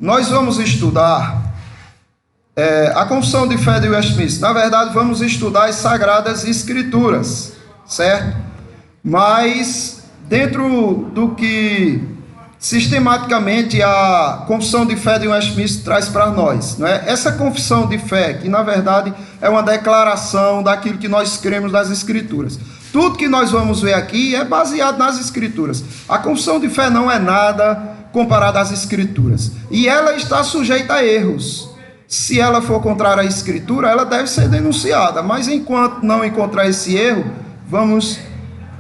nós vamos estudar a Confissão de Fé de Westminster. Na verdade, vamos estudar as Sagradas Escrituras, certo? Mas dentro do que sistematicamente a Confissão de Fé de Westminster traz para nós, não é? Essa Confissão de Fé, que na verdade é uma declaração daquilo que nós cremos das Escrituras. Tudo que nós vamos ver aqui é baseado nas Escrituras. A Confissão de Fé não é nada comparada às Escrituras. E ela está sujeita a erros. Se ela for contrária à Escritura, ela deve ser denunciada. Mas enquanto não encontrar esse erro, vamos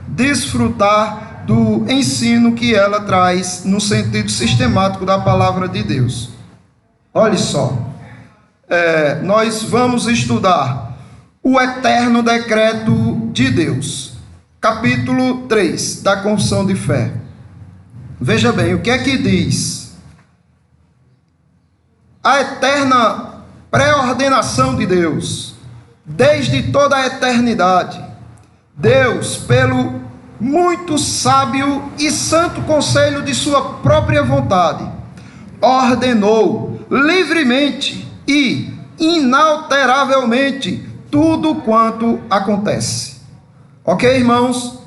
desfrutar do ensino que ela traz no sentido sistemático da palavra de Deus. Olha só, nós vamos estudar o eterno decreto de Deus, capítulo 3 da Confissão de Fé. Veja bem, o que é que diz? A eterna pré-ordenação de Deus, desde toda a eternidade, Deus, pelo muito sábio e santo conselho de sua própria vontade, ordenou livremente e inalteravelmente tudo quanto acontece. Ok, irmãos?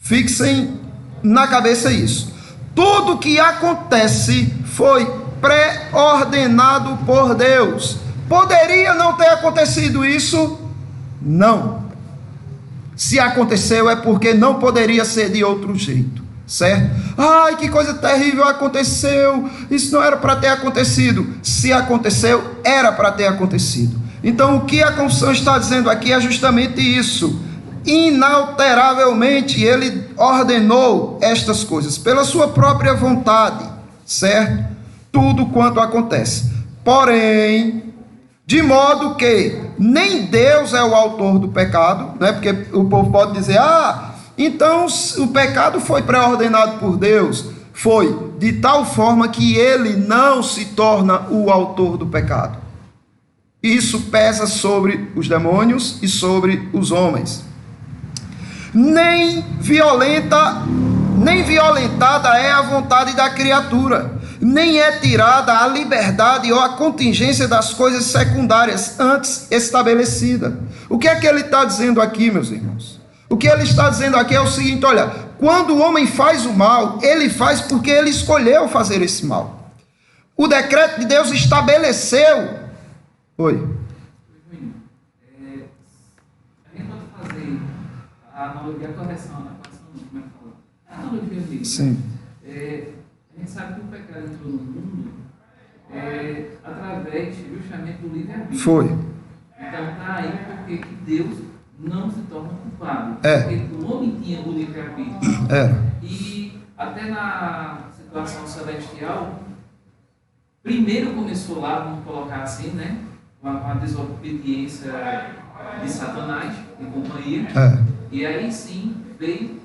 Fixem na cabeça isso. Tudo que acontece foi pré-ordenado por Deus. Poderia não ter acontecido isso? Não. Se aconteceu é porque não poderia ser de outro jeito, certo? Ai, que coisa terrível aconteceu, isso não era para ter acontecido. Se aconteceu, era para ter acontecido. Então o que a Confissão está dizendo aqui é justamente isso. Inalteravelmente ele ordenou estas coisas, pela sua própria vontade, certo? Tudo quanto acontece. Porém, de modo que nem Deus é o autor do pecado, né? Porque o povo pode dizer, então o pecado foi pré-ordenado por Deus. Foi de tal forma que ele não se torna o autor do pecado. Isso pesa sobre os demônios e sobre os homens. Nem violentada é a vontade da criatura, nem é tirada a liberdade ou a contingência das coisas secundárias antes estabelecida. O que é que ele está dizendo aqui, meus irmãos? O que ele está dizendo aqui é o seguinte, olha, quando o homem faz o mal, ele faz porque ele escolheu fazer esse mal. O decreto de Deus estabeleceu. Oi. A gente pode fazer a analogia, a correção, como é que fala? A analogia mesmo. Sim. A gente sabe que o pecado entrou no mundo através justamente do livre-arbítrio. Foi. Então está aí porque que Deus não se torna culpado. É. Porque o homem tinha o livre-arbítrio. E até na situação celestial, primeiro começou lá, vamos colocar assim, né? Com a desobediência de Satanás e companhia. E aí sim veio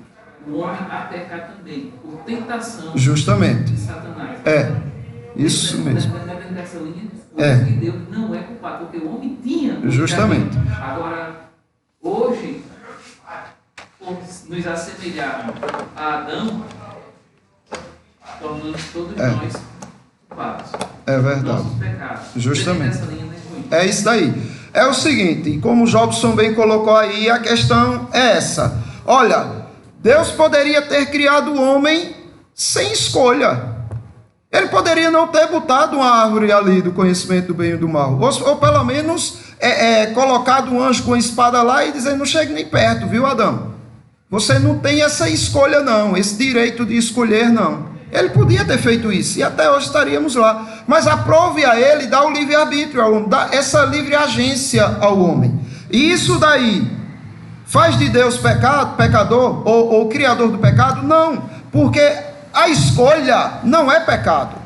o homem a pecar também, por tentação justamente de Satanás. Isso mesmo. Dentro dessa linha, que Deus não é culpado, porque o homem tinha. Justamente. Agora, hoje, por nos assemelhar a Adão, tornamos todos nós culpados. É verdade. Nossos pecados. Justamente. Dessa linha, né, é isso daí. É o seguinte, como o Jobson bem colocou aí, a questão é essa. Olha, Deus poderia ter criado o homem sem escolha. Ele poderia não ter botado uma árvore ali do conhecimento do bem e do mal. Ou pelo menos colocado um anjo com espada lá e dizer, não chegue nem perto, viu, Adão? Você não tem essa escolha não, esse direito de escolher não. Ele podia ter feito isso e até hoje estaríamos lá. Mas aprove a ele dar o livre-arbítrio ao homem, dar essa livre agência ao homem. E isso daí faz de Deus pecador ou criador do pecado? Não, porque a escolha não é pecado.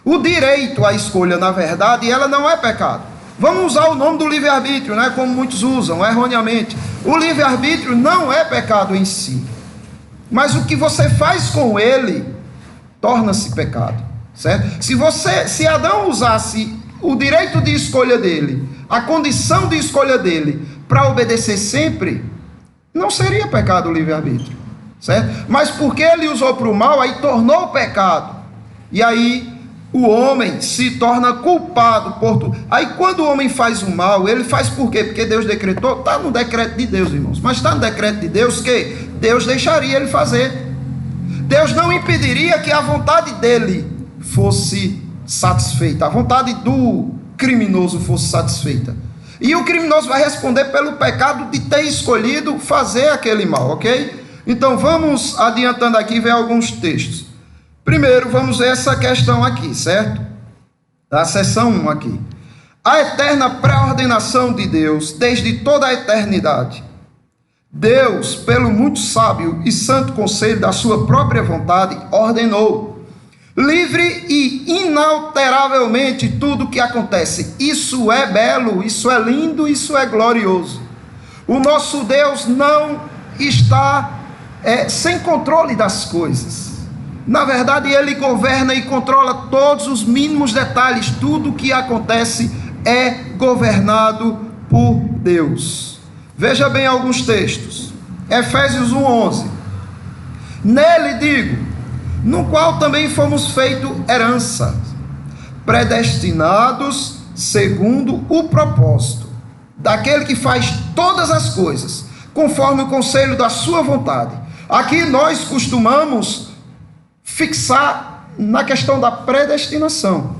O direito à escolha, na verdade, ela não é pecado. Vamos usar o nome do livre-arbítrio, né, como muitos usam, erroneamente. O livre-arbítrio não é pecado em si. Mas o que você faz com ele torna-se pecado, certo? Se Adão usasse o direito de escolha dele, a condição de escolha dele, para obedecer sempre, não seria pecado o livre-arbítrio, certo? Mas porque ele usou para o mal, aí tornou pecado. E aí o homem se torna culpado por tudo. Aí quando o homem faz o mal, ele faz por quê? Porque Deus decretou? Está no decreto de Deus, irmãos. Mas está no decreto de Deus que Deus deixaria ele fazer. Deus não impediria que a vontade dele fosse satisfeita, a vontade do criminoso fosse satisfeita. E o criminoso vai responder pelo pecado de ter escolhido fazer aquele mal, ok? Então vamos adiantando aqui, ver alguns textos. Primeiro, vamos ver essa questão aqui, certo? Da seção 1 aqui. A eterna pré-ordenação de Deus, desde toda a eternidade. Deus, pelo muito sábio e santo conselho da sua própria vontade, ordenou, livre e inalteravelmente, tudo o que acontece. Isso é belo, isso é lindo, isso é glorioso. O nosso Deus não está sem controle das coisas. Na verdade, Ele governa e controla todos os mínimos detalhes. Tudo o que acontece é governado por Deus. Veja bem alguns textos. Efésios 1:11. Nele digo, no qual também fomos feitos herança, predestinados segundo o propósito daquele que faz todas as coisas, conforme o conselho da sua vontade. Aqui nós costumamos fixar na questão da predestinação,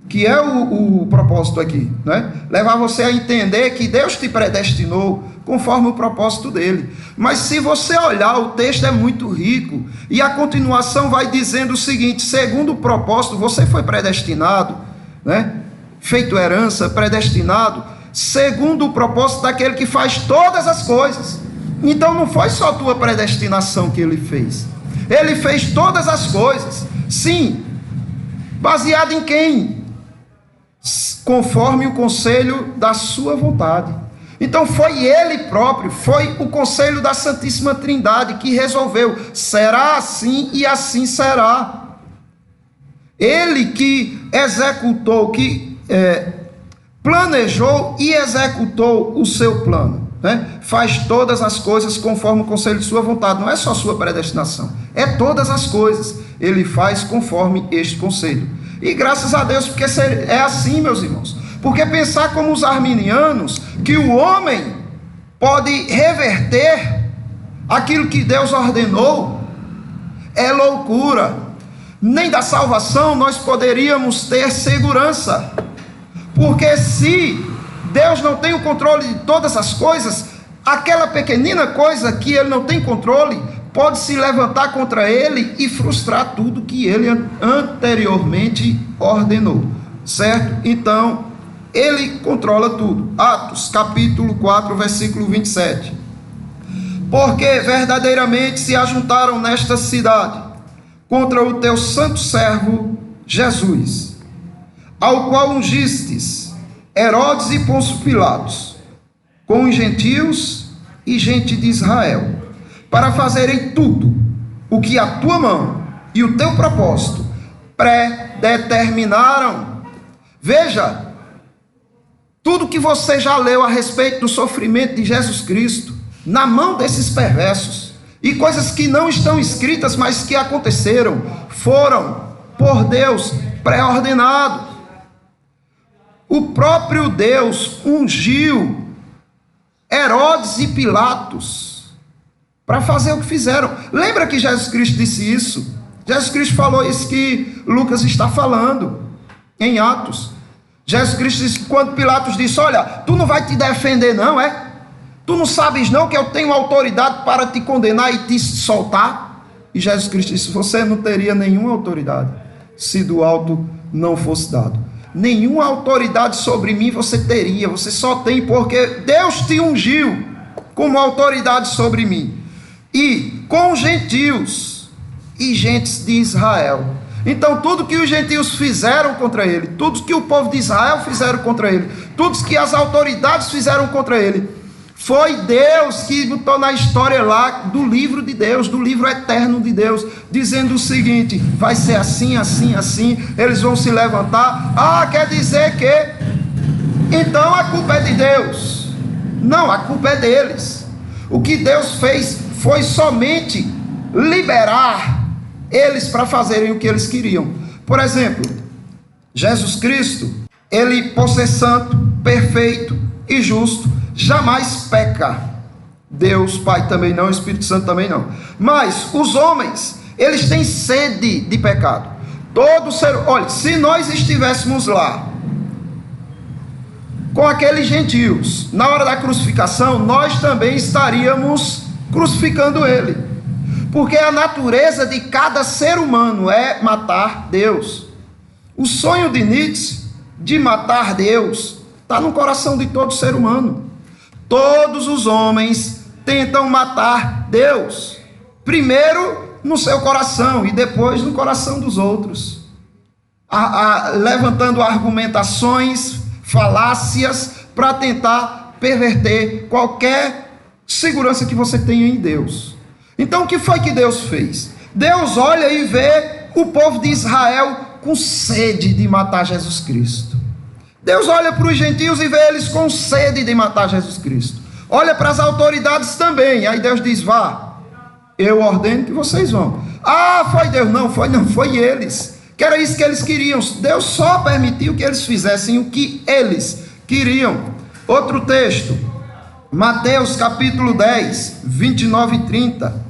que é o propósito aqui, né? Levar você a entender que Deus te predestinou conforme o propósito dele. Mas se você olhar, o texto é muito rico, e a continuação vai dizendo o seguinte: segundo o propósito, você foi predestinado, né? Feito herança, predestinado, segundo o propósito daquele que faz todas as coisas. Então não foi só a tua predestinação que ele fez. Ele fez todas as coisas, sim, baseado em quem? Conforme o conselho da sua vontade. Então foi ele próprio, foi o conselho da Santíssima Trindade que resolveu, será assim e assim será. Ele que executou, que planejou e executou o seu plano. Faz todas as coisas conforme o conselho de sua vontade. Não é só sua predestinação, é todas as coisas ele faz conforme este conselho. E graças a Deus, porque é assim, meus irmãos. Porque pensar como os arminianos, que o homem pode reverter aquilo que Deus ordenou, é loucura. Nem da salvação nós poderíamos ter segurança, porque se Deus não tem o controle de todas as coisas, aquela pequenina coisa que ele não tem controle pode se levantar contra ele e frustrar tudo que ele anteriormente ordenou, certo? Então, ele controla tudo. Atos, capítulo 4, versículo 27. Porque verdadeiramente se ajuntaram nesta cidade contra o teu santo servo Jesus, ao qual ungistes Herodes e Pôncio Pilatos, com os gentios e gente de Israel, para fazerem tudo o que a tua mão e o teu propósito predeterminaram. Veja, tudo que você já leu a respeito do sofrimento de Jesus Cristo, na mão desses perversos, e coisas que não estão escritas, mas que aconteceram, foram por Deus pré-ordenado. O próprio Deus ungiu Herodes e Pilatos para fazer o que fizeram. Lembra que Jesus Cristo disse isso? Jesus Cristo falou isso que Lucas está falando em Atos. Jesus Cristo disse que quando Pilatos disse: olha, tu não vai te defender não, é? Tu não sabes não que eu tenho autoridade para te condenar e te soltar? E Jesus Cristo disse: você não teria nenhuma autoridade se do alto não fosse dado. Nenhuma autoridade sobre mim você teria, você só tem porque Deus te ungiu como autoridade sobre mim. E com gentios e gentes de Israel. Então tudo que os gentios fizeram contra ele, tudo que o povo de Israel fizeram contra ele, tudo que as autoridades fizeram contra ele, foi Deus que botou na história lá do livro de Deus, do livro eterno de Deus, dizendo o seguinte: vai ser assim, assim, assim, eles vão se levantar. Ah, quer dizer que então a culpa é de Deus? Não, a culpa é deles. O que Deus fez foi somente liberar eles para fazerem o que eles queriam. Por exemplo, Jesus Cristo, ele, por ser santo, perfeito e justo, jamais peca. Deus Pai também não, o Espírito Santo também não. Mas os homens, eles têm sede de pecado. Todo ser, olha, se nós estivéssemos lá com aqueles gentios, na hora da crucificação, nós também estaríamos crucificando ele, porque a natureza de cada ser humano é matar Deus. O sonho de Nietzsche de matar Deus está no coração de todo ser humano. Todos os homens tentam matar Deus, primeiro no seu coração e depois no coração dos outros, levantando argumentações, falácias, para tentar perverter qualquer segurança que você tenha em Deus. Então o que foi que Deus fez? Deus olha e vê o povo de Israel com sede de matar Jesus Cristo. Deus olha para os gentios e vê eles com sede de matar Jesus Cristo. Olha para as autoridades também. Aí Deus diz: vá, eu ordeno que vocês vão. Ah, foi Deus? Não, foi eles. Que era isso que eles queriam. Deus só permitiu que eles fizessem o que eles queriam. Outro texto, Mateus capítulo 10, 29 e 30.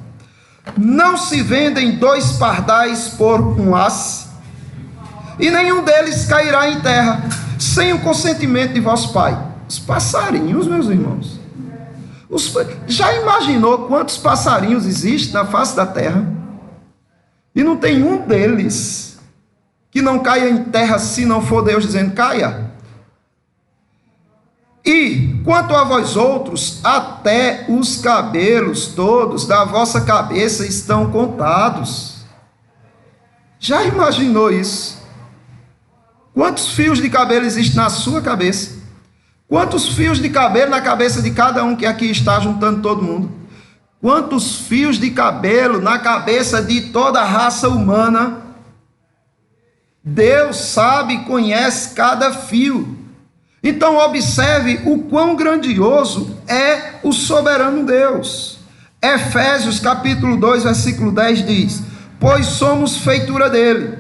Não se vendem 2 pardais por um asse, e nenhum deles cairá em terra, sem o consentimento de vosso Pai. Os passarinhos, meus irmãos. Já imaginou quantos passarinhos existem na face da terra? E não tem um deles que não caia em terra, se não for Deus dizendo caia. E quanto a vós outros, até os cabelos todos da vossa cabeça estão contados. Já imaginou isso? Quantos fios de cabelo existem na sua cabeça? Quantos fios de cabelo na cabeça de cada um que aqui está, juntando todo mundo? Quantos fios de cabelo na cabeça de toda a raça humana? Deus sabe e conhece cada fio. Então observe o quão grandioso é o soberano Deus. Efésios capítulo 2, versículo 10 diz: pois somos feitura dele,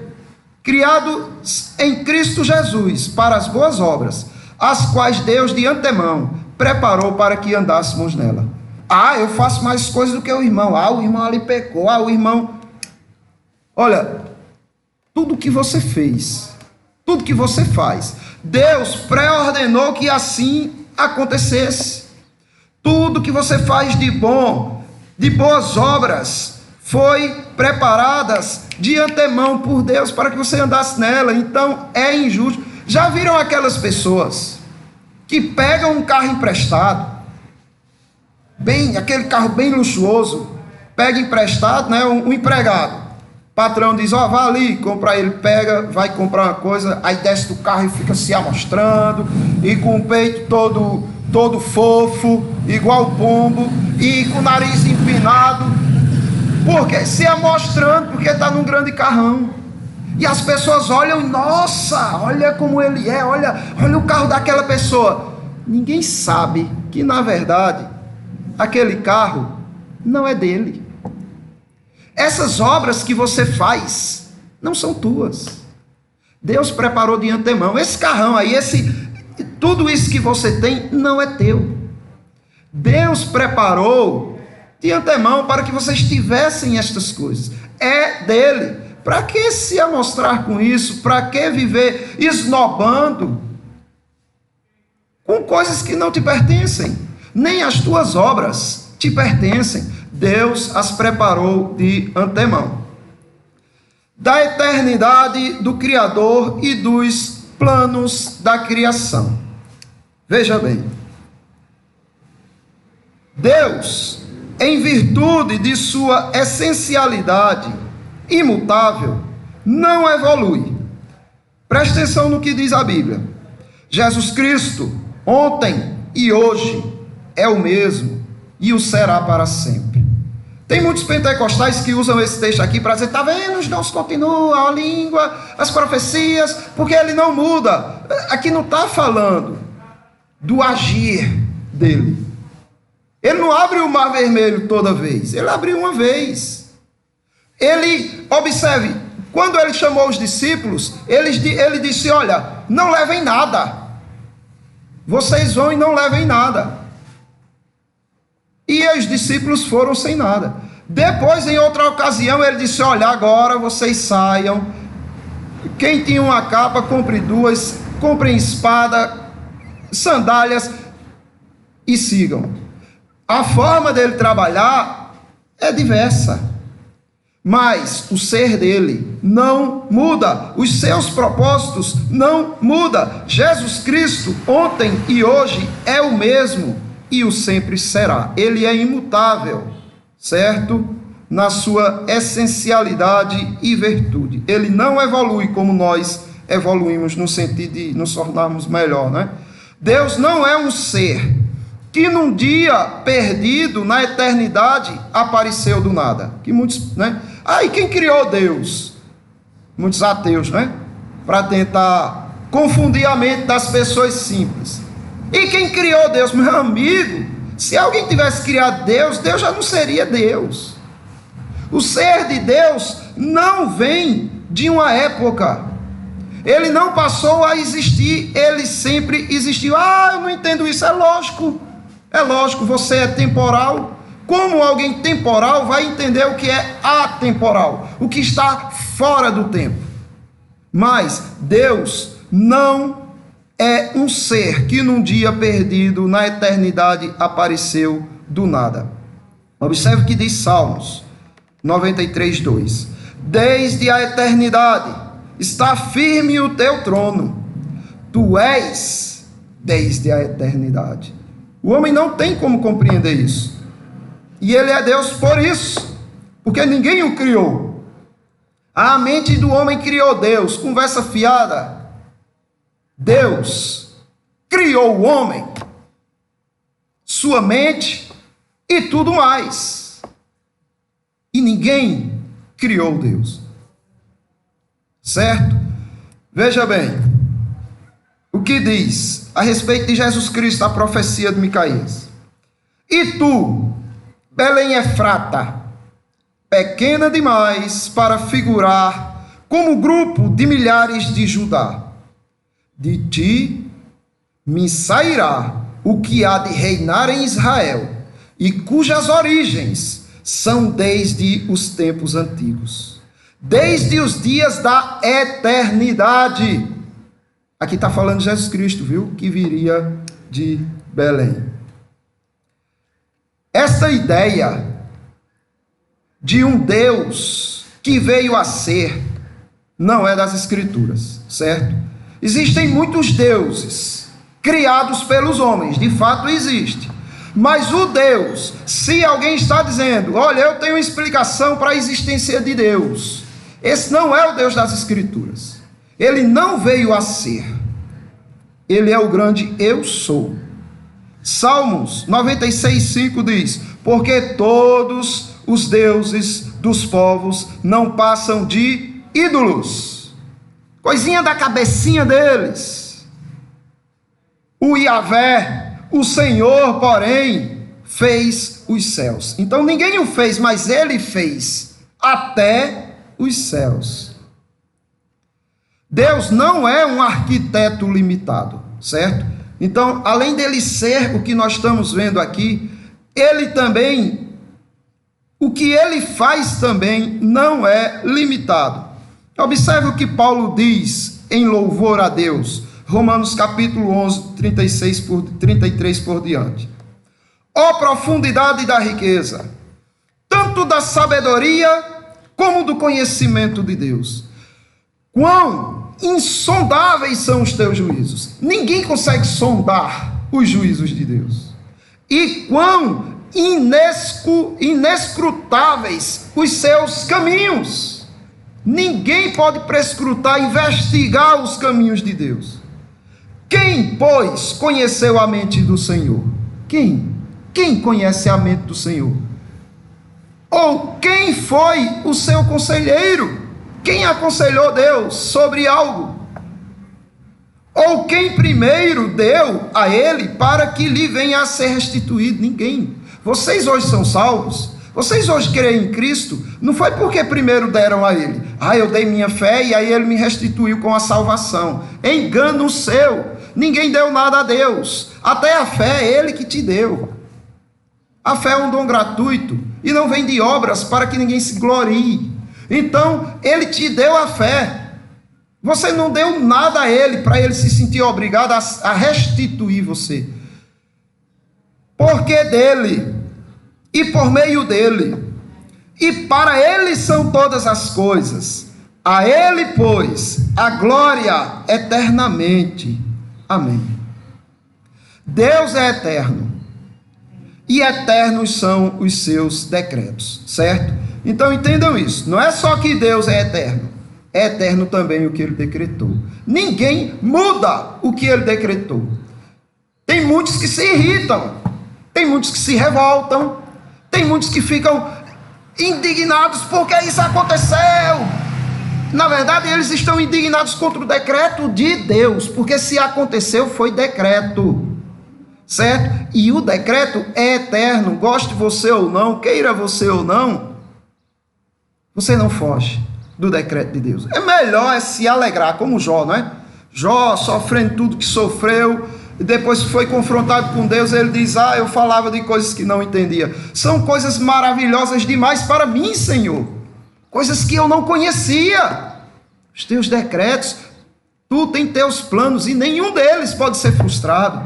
criados em Cristo Jesus para as boas obras, as quais Deus de antemão preparou para que andássemos nela. Ah, eu faço mais coisas do que o irmão. Ah, o irmão ali pecou. Ah, o irmão... Olha, tudo que você fez, tudo que você faz, Deus pré-ordenou que assim acontecesse. Tudo que você faz de bom, de boas obras, foi preparadas de antemão por Deus para que você andasse nela. Então é injusto. Já viram aquelas pessoas que pegam um carro emprestado, aquele carro bem luxuoso, pega emprestado, né, um empregado, o patrão diz: ó, vá ali comprar, ele pega, vai comprar uma coisa, aí desce do carro e fica se amostrando, e com o peito todo fofo, igual pombo, e com o nariz empinado, porque se amostrando, porque está num grande carrão. E as pessoas olham: nossa, olha como ele é, olha o carro daquela pessoa. Ninguém sabe que, na verdade, aquele carro não é dele. Essas obras que você faz não são tuas. Deus preparou de antemão. Esse carrão aí, tudo isso que você tem não é teu. Deus preparou de antemão para que vocês tivessem estas coisas. É dele. Para que se amostrar com isso? Para que viver esnobando com coisas que não te pertencem? Nem as tuas obras te pertencem. Deus as preparou de antemão. Da eternidade do Criador e dos planos da criação. Veja bem. Deus, em virtude de sua essencialidade imutável, não evolui. Preste atenção no que diz a Bíblia. Jesus Cristo, ontem e hoje, é o mesmo e o será para sempre. Tem muitos pentecostais que usam esse texto aqui para dizer: está vendo, os dons continuam, a língua, as profecias, porque ele não muda. Aqui não está falando do agir dele. Ele não abre o mar vermelho toda vez, ele abriu uma vez. Ele, observe, Quando ele chamou os discípulos, ele disse: olha, não levem nada. Vocês vão e não levem nada. E os discípulos foram sem nada. Depois, em outra ocasião, ele disse: olha, agora vocês saiam. Quem tinha uma capa, compre duas. Comprem espada, sandálias e sigam. A forma dele trabalhar é diversa, mas o ser dele não muda, os seus propósitos não mudam. Jesus Cristo, ontem e hoje, é o mesmo e o sempre será. Ele é imutável, certo? Na sua essencialidade e virtude. Ele não evolui como nós evoluímos, no sentido de nos tornarmos melhor, né? Deus não é um ser que num dia perdido na eternidade apareceu do nada. Que muitos, né? E quem criou Deus? Muitos ateus, né? Para tentar confundir a mente das pessoas simples. E quem criou Deus? Meu amigo, se alguém tivesse criado Deus, Deus já não seria Deus. O ser de Deus não vem de uma época. Ele não passou a existir, ele sempre existiu. Eu não entendo isso. É lógico, você é temporal. Como alguém temporal vai entender o que é atemporal, o que está fora do tempo? Mas Deus não é um ser que num dia perdido na eternidade apareceu do nada. Observe o que diz Salmos 93:2. Desde a eternidade está firme o teu trono, tu és desde a eternidade. O homem não tem como compreender isso, e ele é Deus por isso, porque ninguém o criou. A mente do homem criou Deus, conversa fiada. Deus criou o homem, sua mente e tudo mais, e ninguém criou Deus. Certo? Veja bem, o que diz a respeito de Jesus Cristo, a profecia de Micaías. E tu, Belém Efrata, pequena demais para figurar como grupo de milhares de Judá, de ti me sairá o que há de reinar em Israel, e cujas origens são desde os tempos antigos, desde os dias da eternidade. Aqui está falando de Jesus Cristo, viu? Que viria de Belém. Essa ideia de um Deus que veio a ser não é das Escrituras, certo? Existem muitos deuses criados pelos homens, de fato existe. Mas o Deus, se alguém está dizendo, olha, eu tenho uma explicação para a existência de Deus, esse não é o Deus das Escrituras. Ele não veio a ser. Ele é o grande eu sou. Salmos 96:5 diz, porque todos os deuses dos povos não passam de ídolos, coisinha da cabecinha deles. O Yahvé, o Senhor, porém, fez os céus. Então ninguém o fez, mas ele fez até os céus. Deus não é um arquiteto limitado, certo? Então, além dele ser o que nós estamos vendo aqui, ele também, o que ele faz também não é limitado. Observe o que Paulo diz em louvor a Deus, Romanos capítulo 11, 33 por diante. Ó profundidade da riqueza, tanto da sabedoria como do conhecimento de Deus. Quão insondáveis são os teus juízos. Ninguém consegue sondar os juízos de Deus. E quão inescrutáveis os seus caminhos. Ninguém pode prescrutar, investigar os caminhos de Deus. Quem, pois, conheceu a mente do Senhor? Quem? Quem conhece a mente do Senhor? Ou quem foi o seu conselheiro? Quem aconselhou Deus sobre algo? Ou quem primeiro deu a ele para que lhe venha a ser restituído? Ninguém. Vocês hoje são salvos, Vocês hoje creem em Cristo, não foi porque primeiro deram a Ele. Eu dei minha fé e aí Ele me restituiu com a salvação. Engano seu. Ninguém deu nada a Deus. Até a fé é Ele que te deu. A fé é um dom gratuito e não vem de obras para que ninguém se glorie. Então, Ele te deu a fé. Você não deu nada a Ele para Ele se sentir obrigado a restituir você. Porque dele e por meio dele e para Ele são todas as coisas. A Ele, pois, a glória eternamente. Amém. Deus é eterno e eternos são os seus decretos, certo? Então entendam isso, não é só que Deus é eterno também o que Ele decretou. Ninguém muda o que Ele decretou. Tem muitos que se irritam, tem muitos que se revoltam, tem muitos que ficam indignados porque isso aconteceu. Na verdade, eles estão indignados contra o decreto de Deus, porque se aconteceu, foi decreto, certo? E o decreto é eterno, goste você ou não, queira você ou não, você não foge do decreto de Deus. É melhor se alegrar, como Jó, não é? Jó sofrendo tudo que sofreu, e depois foi confrontado com Deus, ele diz, eu falava de coisas que não entendia. São coisas maravilhosas demais para mim, Senhor. Coisas que eu não conhecia. Os teus decretos, tu tem teus planos e nenhum deles pode ser frustrado.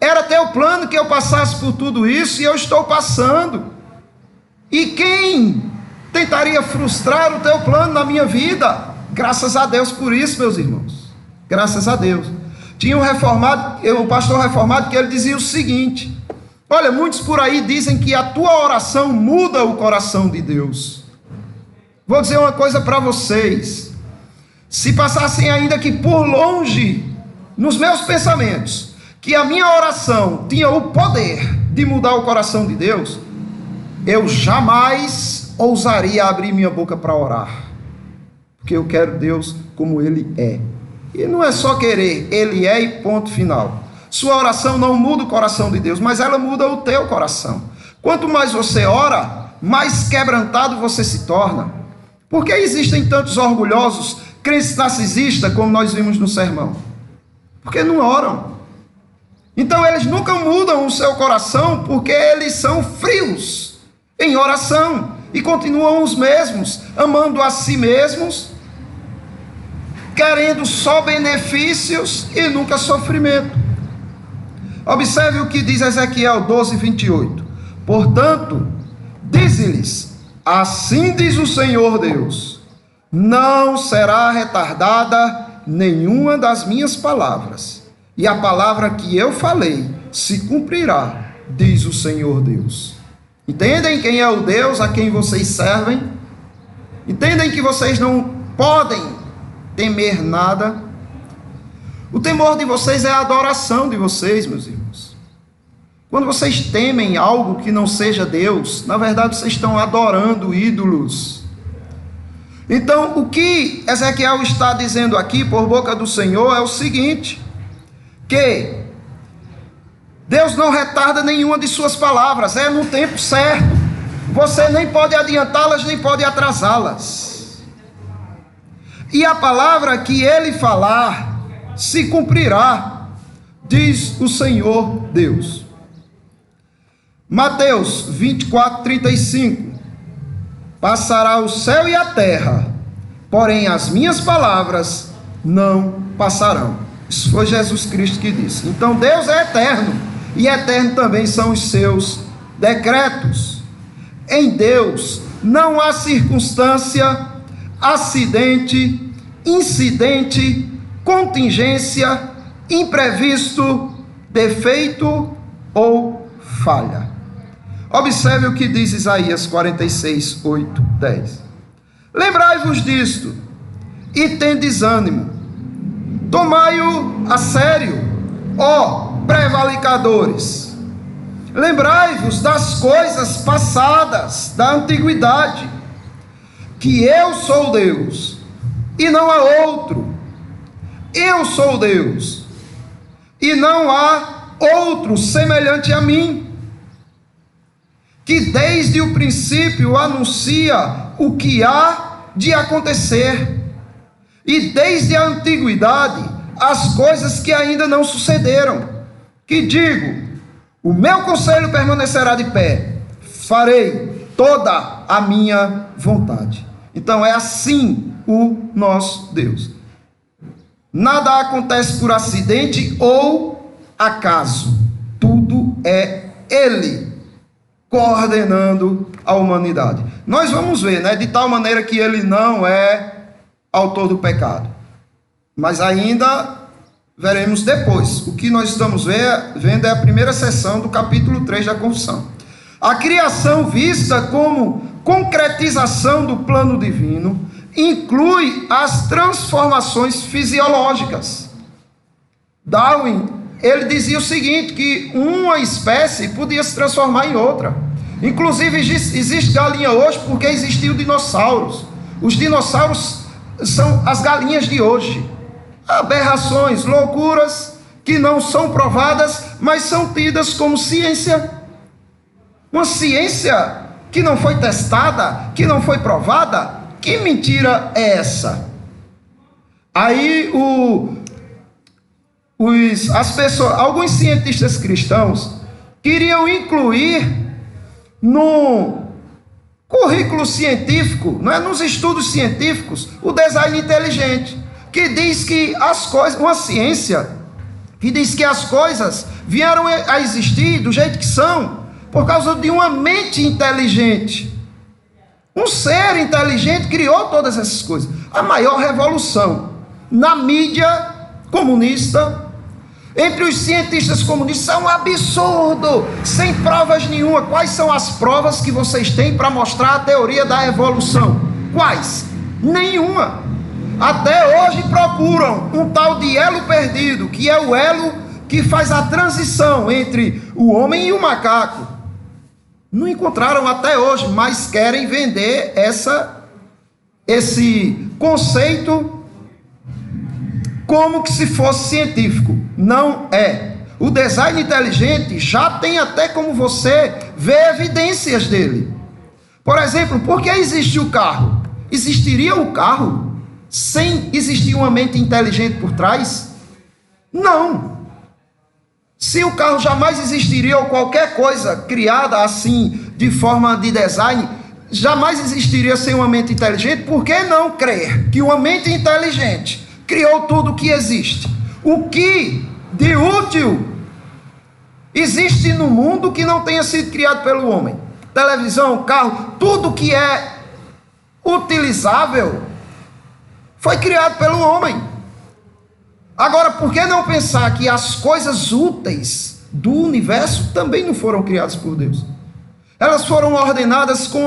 Era teu plano que eu passasse por tudo isso e eu estou passando. E quem tentaria frustrar o teu plano na minha vida? Graças a Deus por isso, meus irmãos. Graças a Deus. Tinha um pastor reformado que ele dizia o seguinte: olha, muitos por aí dizem que a tua oração muda o coração de Deus. Vou dizer uma coisa para vocês. Se passassem ainda que por longe, nos meus pensamentos, que a minha oração tinha o poder de mudar o coração de Deus, eu jamais ousaria abrir minha boca para orar. Porque eu quero Deus como Ele é. E não é só querer, Ele é e ponto final. Sua oração não muda o coração de Deus, mas ela muda o teu coração. Quanto mais você ora, mais quebrantado você se torna. Por que existem tantos orgulhosos, crentes narcisistas, como nós vimos no sermão? Porque não oram. Então eles nunca mudam o seu coração, porque eles são frios em oração e continuam os mesmos, amando a si mesmos, querendo só benefícios e nunca sofrimento. Observe o que diz Ezequiel 12, 28. Portanto, dize-lhes: assim diz o Senhor Deus, não será retardada nenhuma das minhas palavras, e a palavra que eu falei se cumprirá, diz o Senhor Deus. Entendem quem é o Deus a quem vocês servem? Entendem que vocês não podem temer nada? O temor de vocês é a adoração de vocês, meus irmãos. Quando vocês temem algo que não seja Deus, na verdade vocês estão adorando ídolos. Então, o que Ezequiel está dizendo aqui por boca do Senhor é o seguinte: que Deus não retarda nenhuma de suas palavras, é no tempo certo. Você nem pode adiantá-las, nem pode atrasá-las. E a palavra que Ele falar se cumprirá, diz o Senhor Deus. Mateus 24, 35. Passará o céu e a terra, porém as minhas palavras não passarão. Isso foi Jesus Cristo que disse. Então Deus é eterno, e eterno também são os seus decretos. Em Deus não há circunstância, acidente, incidente, contingência, imprevisto, defeito ou falha. Observe o que diz Isaías 46, 8, 10. Lembrai-vos disto, e tendes ânimo. Tomai-o a sério, ó prevaricadores. Lembrai-vos das coisas passadas, da antiguidade, que eu sou Deus, e não há outro. Eu sou Deus, e não há outro semelhante a mim, que desde o princípio anuncia o que há de acontecer, e desde a antiguidade as coisas que ainda não sucederam, que digo, o meu conselho permanecerá de pé, farei toda a minha vontade. Então é assim o nosso Deus. Nada acontece por acidente ou acaso, tudo é Ele coordenando a humanidade. Nós vamos ver, né, de tal maneira que Ele não é autor do pecado, mas ainda veremos depois. O que nós estamos vendo é a primeira seção do capítulo 3 da Confissão. A criação vista como concretização do plano divino inclui as transformações fisiológicas. Darwin, ele dizia o seguinte, que uma espécie podia se transformar em outra. Inclusive existe galinha hoje porque existiam dinossauros. Os dinossauros são as galinhas de hoje. Aberrações, loucuras que não são provadas, mas são tidas como ciência. Uma ciência que não foi testada, que não foi provada. Que mentira é essa? Aí as pessoas, alguns cientistas cristãos queriam incluir no currículo científico, não é, nos estudos científicos, o design inteligente, que diz que as coisas, uma ciência que diz que as coisas vieram a existir do jeito que são por causa de uma mente inteligente. Um ser inteligente criou todas essas coisas. A maior revolução na mídia comunista, entre os cientistas comunistas, é um absurdo, sem provas nenhuma. Quais são as provas que vocês têm para mostrar a teoria da evolução? Quais? Nenhuma. Até hoje procuram um tal de elo perdido, que é o elo que faz a transição entre o homem e o macaco. Não encontraram até hoje, mas querem vender esse conceito como que se fosse científico. Não é. O design inteligente já tem até como você ver evidências dele. Por exemplo, por que existe o carro? Existiria o carro sem existir uma mente inteligente por trás? Não. Se o carro jamais existiria, ou qualquer coisa criada assim, de forma de design, jamais existiria sem uma mente inteligente, por que não crer que uma mente inteligente criou tudo o que existe? O que de útil existe no mundo que não tenha sido criado pelo homem? Televisão, carro, tudo que é utilizável foi criado pelo homem. Agora, por que não pensar que as coisas úteis do universo também não foram criadas por Deus? Elas foram ordenadas com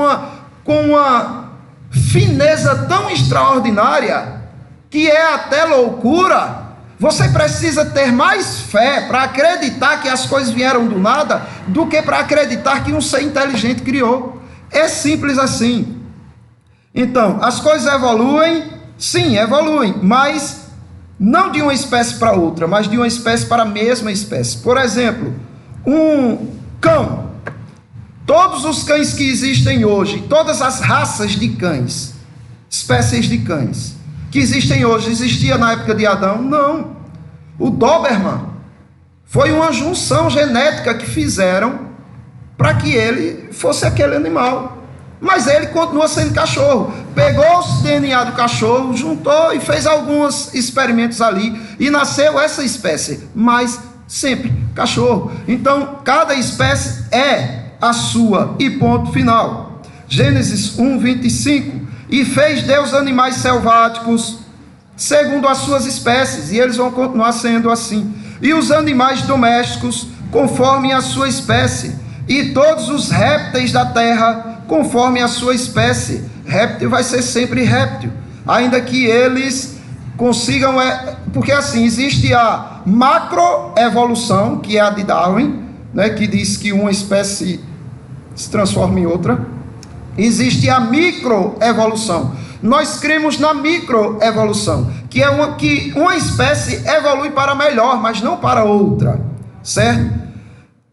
uma fineza tão extraordinária que é até loucura. Você precisa ter mais fé para acreditar que as coisas vieram do nada do que para acreditar que um ser inteligente criou. É simples assim. Então, as coisas evoluem, sim, evoluem, mas não de uma espécie para outra, mas de uma espécie para a mesma espécie. Por exemplo, um cão. Todos os cães que existem hoje, todas as raças de cães, espécies de cães, que existem hoje, existia na época de Adão? Não. O Doberman foi uma junção genética que fizeram para que ele fosse aquele animal. Mas ele continua sendo cachorro. Pegou o DNA do cachorro, juntou e fez alguns experimentos ali e nasceu essa espécie, mas sempre cachorro. Então, cada espécie é a sua e ponto final. Gênesis 1:25. E fez Deus animais selváticos segundo as suas espécies, e eles vão continuar sendo assim. E os animais domésticos conforme a sua espécie, e todos os répteis da terra conforme a sua espécie. Réptil vai ser sempre réptil, ainda que eles consigam, porque assim, existe a macroevolução, que é a de Darwin, né, que diz que uma espécie se transforma em outra. Existe a microevolução. Nós cremos na microevolução, que é que uma espécie evolui para melhor, mas não para outra, certo?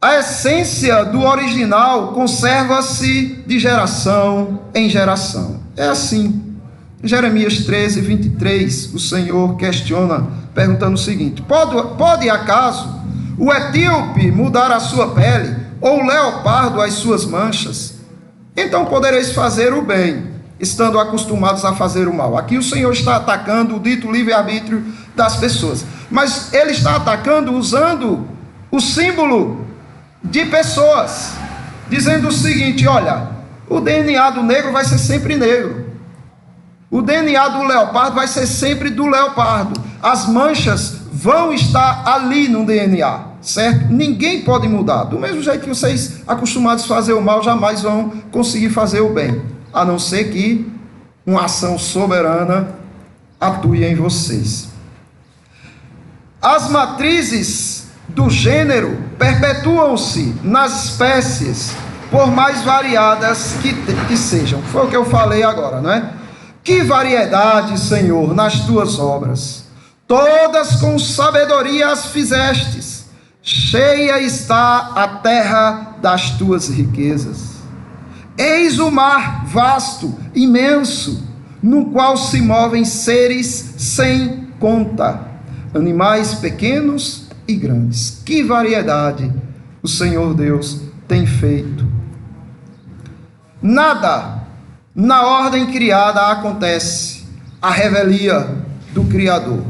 A essência do original conserva-se de geração em geração. É assim. Em Jeremias 13, 23, o Senhor questiona, perguntando o seguinte: Pode acaso o etíope mudar a sua pele, ou o leopardo as suas manchas? Então podereis fazer o bem, estando acostumados a fazer o mal. Aqui o Senhor está atacando o dito livre-arbítrio das pessoas, mas Ele está atacando usando o símbolo de pessoas, dizendo o seguinte: olha, o DNA do negro vai ser sempre negro, o DNA do leopardo vai ser sempre do leopardo, as manchas vão estar ali no DNA, certo? Ninguém pode mudar. Do mesmo jeito que vocês, acostumados a fazer o mal, jamais vão conseguir fazer o bem, a não ser que uma ação soberana atue em vocês. As matrizes do gênero perpetuam-se nas espécies, por mais variadas que sejam. Foi o que eu falei agora, não é? Que variedade, Senhor, nas tuas obras! Todas com sabedoria as fizestes. Cheia está a terra das tuas riquezas. Eis o mar vasto, imenso, no qual se movem seres sem conta, animais pequenos e grandes. Que variedade o Senhor Deus tem feito. Nada na ordem criada acontece a revelia do Criador.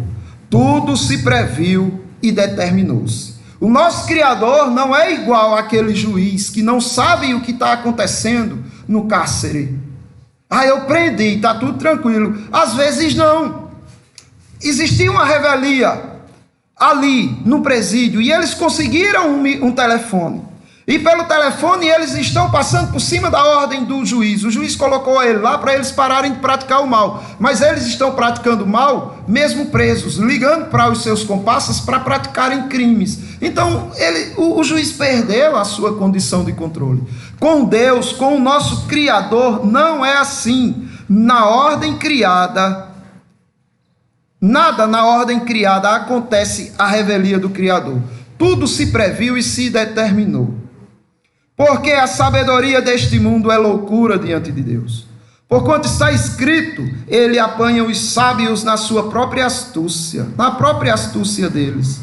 Tudo se previu e determinou-se. O nosso Criador não é igual àquele juiz que não sabe o que está acontecendo no cárcere. Eu prendi, está tudo tranquilo. Às vezes não. Existia uma revelia ali no presídio e eles conseguiram um telefone. E pelo telefone eles estão passando por cima da ordem do juiz. O juiz colocou ele lá para eles pararem de praticar o mal. Mas eles estão praticando o mal, mesmo presos, ligando para os seus comparsas para praticarem crimes. Então o juiz perdeu a sua condição de controle. Com Deus, com o nosso Criador, não é assim. Na ordem criada, nada na ordem criada acontece a revelia do Criador. Tudo se previu e se determinou. Porque a sabedoria deste mundo é loucura diante de Deus. Porquanto está escrito, ele apanha os sábios na sua própria astúcia, na própria astúcia deles.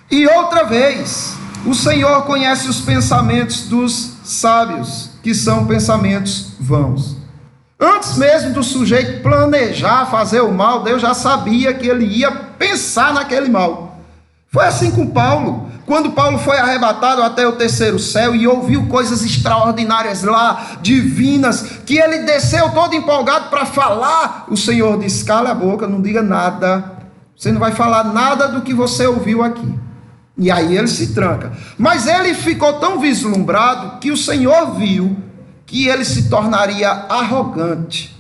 E outra vez, o Senhor conhece os pensamentos dos sábios, que são pensamentos vãos. Antes mesmo do sujeito planejar fazer o mal, Deus já sabia que ele ia pensar naquele mal. Foi assim com Paulo. Quando Paulo foi arrebatado até o terceiro céu e ouviu coisas extraordinárias lá, divinas, que ele desceu todo empolgado para falar, o Senhor disse: cala a boca, não diga nada, você não vai falar nada do que você ouviu aqui. E aí ele se tranca. Mas ele ficou tão vislumbrado que o Senhor viu que ele se tornaria arrogante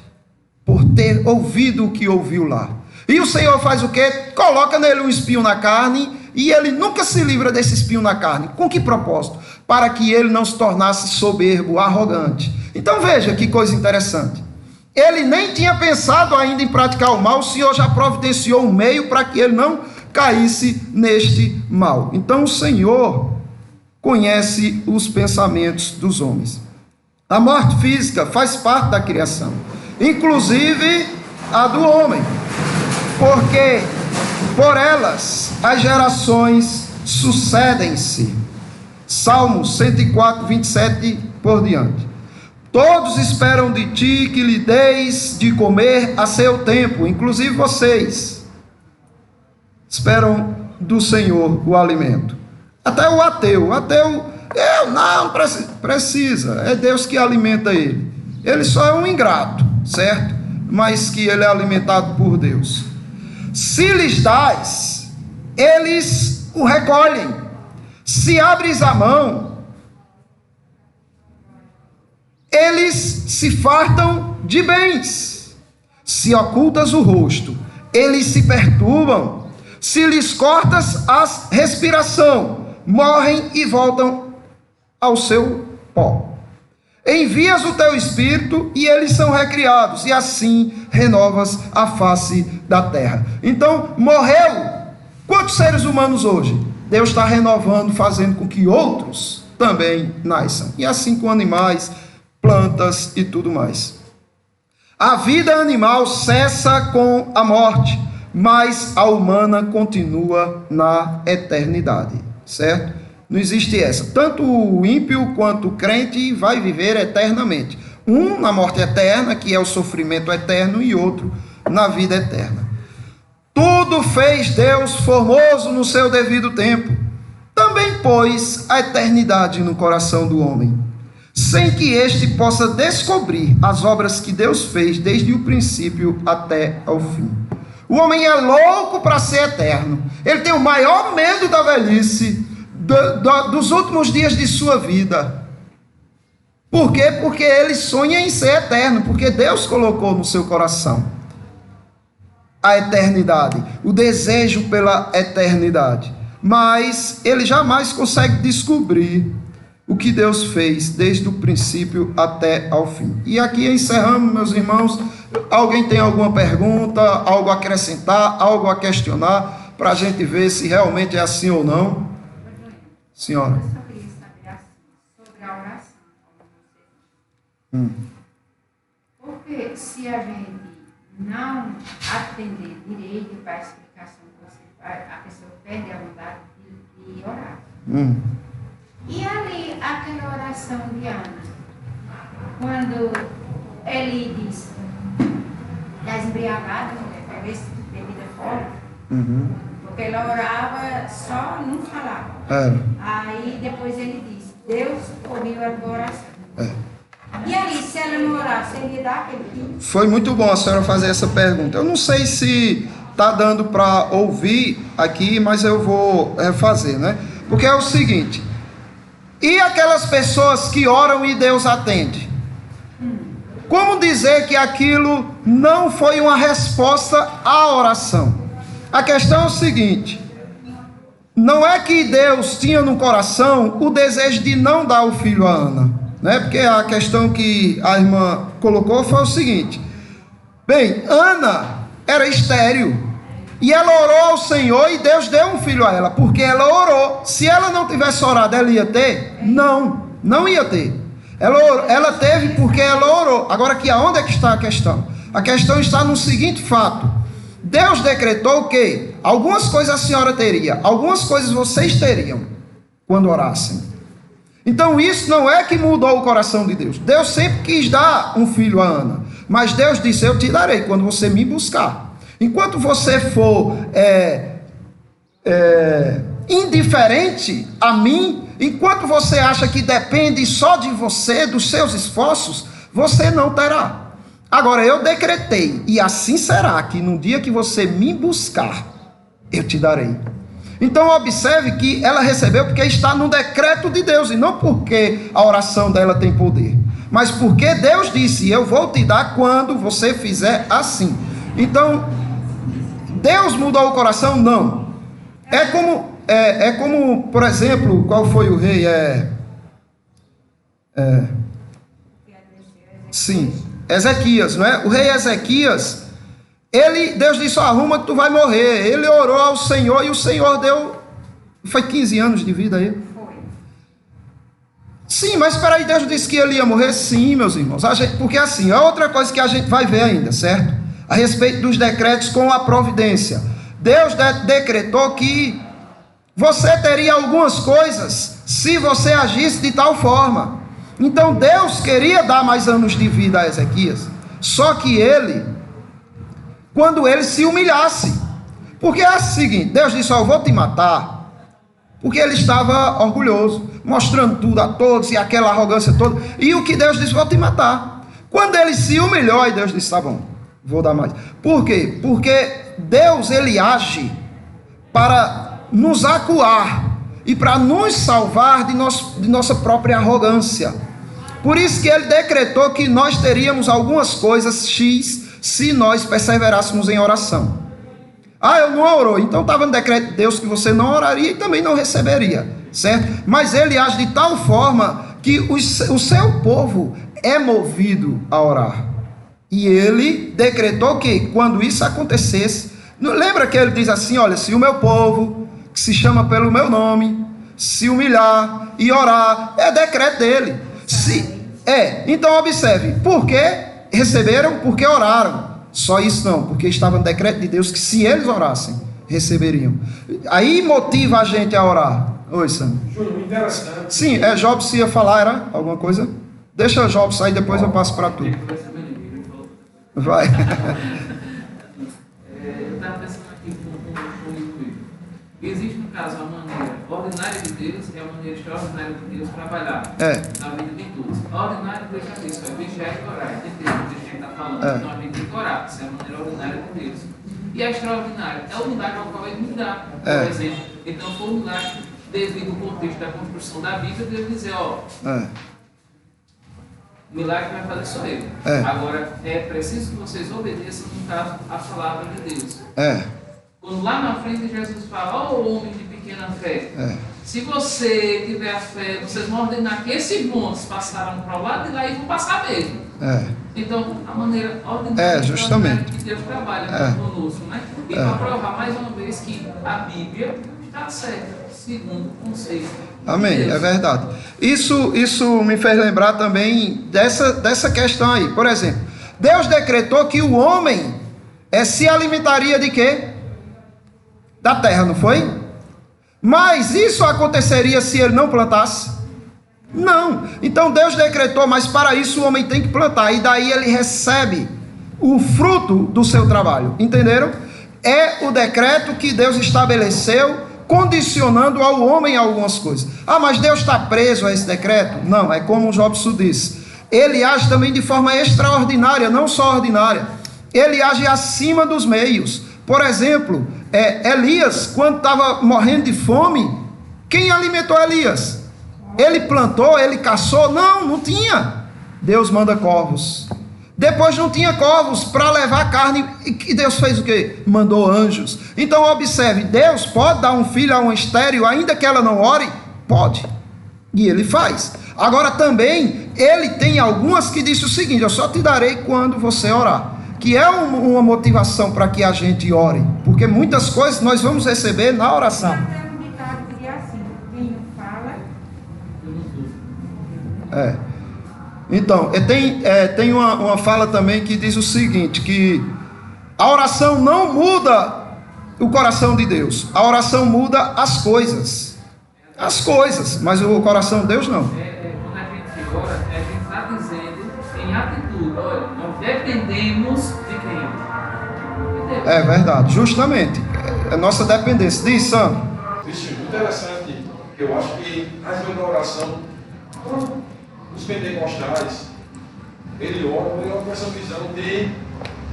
por ter ouvido o que ouviu lá. E o Senhor faz o quê? Coloca nele um espinho na carne, e ele nunca se livra desse espinho na carne. Com que propósito? Para que ele não se tornasse soberbo, arrogante. Então veja que coisa interessante. Ele nem tinha pensado ainda em praticar o mal, o Senhor já providenciou um meio para que ele não caísse neste mal. Então o Senhor conhece os pensamentos dos homens. A morte física faz parte da criação, inclusive a do homem, porque por elas as gerações sucedem-se. Salmos 104, 27 por diante. Todos esperam de ti que lhe deis de comer a seu tempo, inclusive vocês esperam do Senhor o alimento. Até o ateu, eu não precisa, é Deus que alimenta ele. Ele só é um ingrato, certo? Mas que ele é alimentado por Deus. Se lhes dás, eles o recolhem. Se abres a mão, eles se fartam de bens. Se ocultas o rosto, eles se perturbam. Se lhes cortas a respiração, morrem e voltam ao seu pó. Envias o teu espírito e eles são recriados, e assim renovas a face da terra. Então, morreu. Quantos seres humanos hoje? Deus está renovando, fazendo com que outros também nasçam. E assim com animais, plantas e tudo mais. A vida animal cessa com a morte, mas a humana continua na eternidade, certo? Não existe essa. Tanto o ímpio quanto o crente vai viver eternamente. Um na morte eterna, que é o sofrimento eterno, e outro na vida eterna. Tudo fez Deus formoso no seu devido tempo. Também pôs a eternidade no coração do homem, sem que este possa descobrir as obras que Deus fez desde o princípio até ao fim. O homem é louco para ser eterno. Ele tem o maior medo da velhice, dos últimos dias de sua vida. Por quê? Porque ele sonha em ser eterno, porque Deus colocou no seu coração a eternidade, o desejo pela eternidade. Mas ele jamais consegue descobrir o que Deus fez desde o princípio até ao fim. E aqui encerramos, meus irmãos. Alguém tem alguma pergunta, algo a acrescentar, algo a questionar, para a gente ver se realmente é assim ou não? Senhora. Eu só queria saber assim, sobre a oração, como você disse. Porque se a gente não atender direito para a explicação que você faz, a pessoa perde a vontade de orar. E ali, aquela oração de Ana, quando ele diz das embriagadas, pega esse bebida fora, porque ela orava só não falava. Aí depois ele diz, Deus ouviu a tua oração. E ali, se ela não orasse, ele ia dar aquele filho? Foi muito bom a senhora fazer essa pergunta. Eu não sei se está dando para ouvir aqui, mas eu vou fazer, né? Porque é o seguinte: e aquelas pessoas que oram e Deus atende? Como dizer que aquilo não foi uma resposta à oração? A questão é o seguinte: não é que Deus tinha no coração o desejo de não dar o filho a Ana, né? Porque a questão que a irmã colocou foi o seguinte: bem, Ana era estéril e ela orou ao Senhor e Deus deu um filho a ela, porque ela orou. Se ela não tivesse orado, ela ia ter? Não ia ter. Ela teve porque ela orou. Agora aqui, aonde é que está a questão? A questão está no seguinte fato: Deus decretou que algumas coisas a senhora teria, algumas coisas vocês teriam quando orassem. Então isso não é que mudou o coração de Deus. Deus sempre quis dar um filho a Ana, mas Deus disse: eu te darei quando você me buscar. Enquanto você for indiferente a mim, enquanto você acha que depende só de você, dos seus esforços, você não terá. Agora eu decretei, e assim será, que no dia que você me buscar, eu te darei. Então observe que ela recebeu porque está no decreto de Deus, e não porque a oração dela tem poder, mas porque Deus disse: eu vou te dar quando você fizer assim. Então Deus mudou o coração? Não. É como, por exemplo, qual foi o rei? Sim, Ezequias, não é? O rei Ezequias, Deus disse: arruma que tu vai morrer. Ele orou ao Senhor e o Senhor deu, foi 15 anos de vida a ele. Sim, mas espera aí, Deus disse que ele ia morrer? Sim, meus irmãos. Porque assim, é outra coisa que a gente vai ver ainda, certo? A respeito dos decretos com a providência. Deus decretou que você teria algumas coisas se você agisse de tal forma. Então Deus queria dar mais anos de vida a Ezequias, só que quando ele se humilhasse, porque é o seguinte: Deus disse: eu vou te matar, porque ele estava orgulhoso, mostrando tudo a todos, e aquela arrogância toda, e o que Deus disse: vou te matar. Quando ele se humilhou, aí Deus disse: tá bom, vou dar mais. Por quê? Porque Deus, ele age para nos acuar e para nos salvar de nossa própria arrogância. Por isso que ele decretou que nós teríamos algumas coisas X se nós perseverássemos em oração. Eu não orou, então estava no decreto de Deus que você não oraria e também não receberia, certo? Mas ele age de tal forma que o seu povo é movido a orar. E ele decretou que quando isso acontecesse, lembra que ele diz assim: olha, se o meu povo, que se chama pelo meu nome, se humilhar e orar. É decreto dele. Então observe, por que receberam? Porque oraram. Só isso não, porque estava no decreto de Deus que se eles orassem, receberiam. Aí motiva a gente a orar. Oi, Sam. Júnior, interessante. Sim, Jobs ia falar, era alguma coisa? Deixa Jobs sair, depois eu passo para tu. Vai. Eu estava pensando aqui comigo. Existe, no caso, a maneira ordinária de Deus e a maneira extraordinária de Deus trabalhar na vida de todos. A ordinária de Deus já disse, vai vigiar e orar. Entendeu o que a gente está falando? Então a gente tem que orar. Isso é a maneira ordinária de Deus. E a extraordinária é o milagre ao qual ele me dá, por exemplo. Então foi um milagre devido ao contexto da construção da Bíblia, Deus dizer, o milagre vai fazer só ele. Agora, é preciso que vocês obedeçam, no caso, a palavra de Deus. Quando lá na frente Jesus fala, homem de pequena fé, se você tiver a fé, vocês vão ordenar que esses montes passaram para o lado de lá e vão passar mesmo. Então, a maneira ordinária justamente que Deus trabalha conosco, né? E para provar mais uma vez que a Bíblia está certa, segundo o conceito. Amém, é verdade. Isso me fez lembrar também dessa questão aí. Por exemplo, Deus decretou que o homem se alimentaria de quê? Da terra, não foi? Mas isso aconteceria se ele não plantasse? Não. Então Deus decretou, mas para isso o homem tem que plantar. E daí ele recebe o fruto do seu trabalho. Entenderam? É o decreto que Deus estabeleceu, condicionando ao homem algumas coisas. Mas Deus está preso a esse decreto? Não, é como o Jobson disse. Ele age também de forma extraordinária, não só ordinária. Ele age acima dos meios. Por exemplo, Elias, quando estava morrendo de fome, quem alimentou Elias? Ele plantou, ele caçou? Não tinha. Deus manda corvos. Depois não tinha corvos para levar carne, e Deus fez o quê? Mandou anjos. Então observe, Deus pode dar um filho a um estéril, ainda que ela não ore? Pode. E ele faz. Agora também, ele tem algumas que disse o seguinte, eu só te darei quando você orar. Que é uma motivação para que a gente ore. Porque muitas coisas nós vamos receber na oração. Então, tem uma fala também que diz o seguinte, que a oração não muda o coração de Deus, a oração muda as coisas, mas o coração de Deus não. Quando a gente ora, a gente está dizendo em atitude, olha, nós dependemos de quem? É verdade, justamente, é nossa dependência. Diz, Sam. Cristiano, interessante, eu acho que a reunião da oração, os pentecostais, ele ora com essa visão de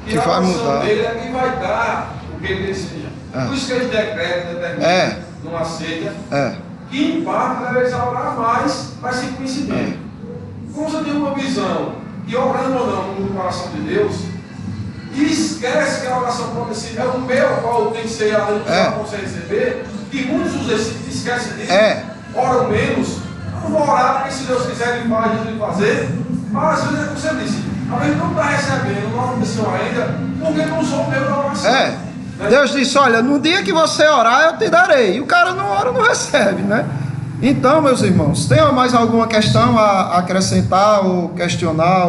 que a oração dele é que vai dar o que ele deseja. Por isso que ele decreta, determina, não aceita, que em parte deve orar mais, mas sem coincidir. Como você tem uma visão, e orando ou não no coração de Deus, e esquece que a oração progressiva é o meio ao qual tem que ser a para você receber, e muitos esquecem disso, oram menos. Não vou orar, porque se Deus quiser ele faz, ele fazer. Mas às vezes é como você disse, a gente não está recebendo, não aconteceu ainda, porque não sou o meu da oração. Né? Deus disse, olha, no dia que você orar, eu te darei. E o cara não ora, não recebe, né? Então, meus irmãos, tem mais alguma questão a acrescentar ou questionar?